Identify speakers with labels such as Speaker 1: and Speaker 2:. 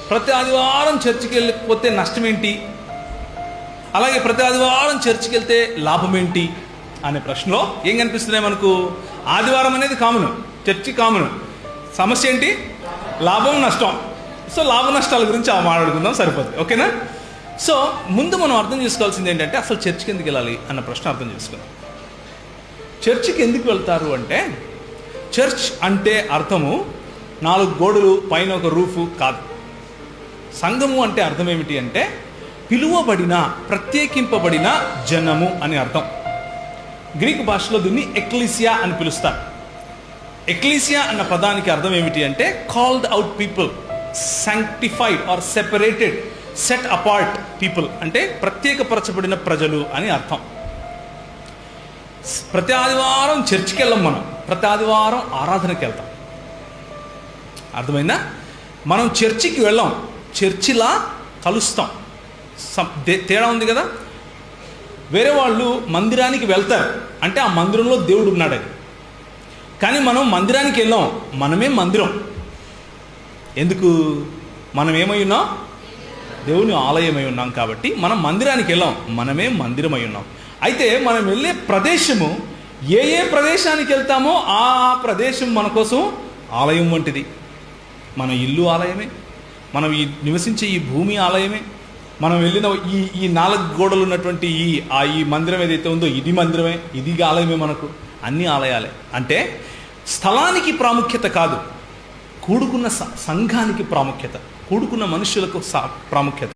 Speaker 1: ప్రతి ఆదివారం చర్చికి వెళ్ళకపోతే నష్టం ఏంటి, అలాగే ప్రతి ఆదివారం చర్చికి వెళ్తే లాభం ఏంటి అనే ప్రశ్నలో ఏం కనిపిస్తున్నాయి మనకు? ఆదివారం అనేది కామన్, చర్చి కామన్. సమస్య ఏంటి? లాభం నష్టం. సో లాభ నష్టాల గురించి మాట్లాడుకుందాం, సరిపోతుంది. ఓకేనా? సో ముందు మనం అర్థం చేసుకోవాల్సింది ఏంటంటే అసలు చర్చికి ఎందుకు వెళ్ళాలి అన్న ప్రశ్న అర్థం చేసుకుందాం. చర్చికి ఎందుకు వెళ్తారు అంటే, చర్చ్ అంటే అర్థము 4 గోడలు పైన ఒక రూఫు కాదు. సంఘము అంటే అర్థం ఏమిటి అంటే పిలువబడిన, ప్రత్యేకింపబడిన జనము అని అర్థం. గ్రీకు భాషలో దీన్ని ఎక్లీసియా అని పిలుస్తారు. ఎక్లీసియా అన్న పదానికి అర్థం ఏమిటి అంటే called out people, sanctified or separated, set apart people, అంటే ప్రత్యేకపరచబడిన ప్రజలు అని అర్థం. ప్రతి ఆదివారం చర్చికి వెళ్ళాం, మనం ప్రతి ఆదివారం ఆరాధనకి వెళ్తాం. అర్థమైందా? మనం చర్చికి వెళ్ళాం, చర్చిలా కలుస్తాం. తేడా ఉంది కదా. వేరే వాళ్ళు మందిరానికి వెళ్తారు అంటే ఆ మందిరంలో దేవుడు ఉన్నాడని, కానీ మనం మందిరానికి వెళ్ళాం, మనమే మందిరం. ఎందుకు? మనం ఏమై ఉన్నాం? దేవుని ఆలయమై ఉన్నాం. కాబట్టి మనం మందిరానికి వెళ్ళాం, మనమే మందిరమై ఉన్నాం. అయితే మనం వెళ్ళే ప్రదేశము, ఏ ప్రదేశానికి వెళ్తామో ఆ ప్రదేశం మన కోసం ఆలయం వంటిది. మన ఇల్లు ఆలయమే, మనం నివసించే ఈ భూమి ఆలయమే, మనం వెళ్ళిన ఈ 4 గోడలు ఉన్నటువంటి ఈ మందిరం ఏదైతే ఉందో ఇది మందిరమే, ఇది ఆలయమే. మనకు అన్ని ఆలయాలే. అంటే స్థలానికి ప్రాముఖ్యత కాదు, కూడుకున్న సంఘానికి ప్రాముఖ్యత, కూడుకున్న మనుషులకు ప్రాముఖ్యత.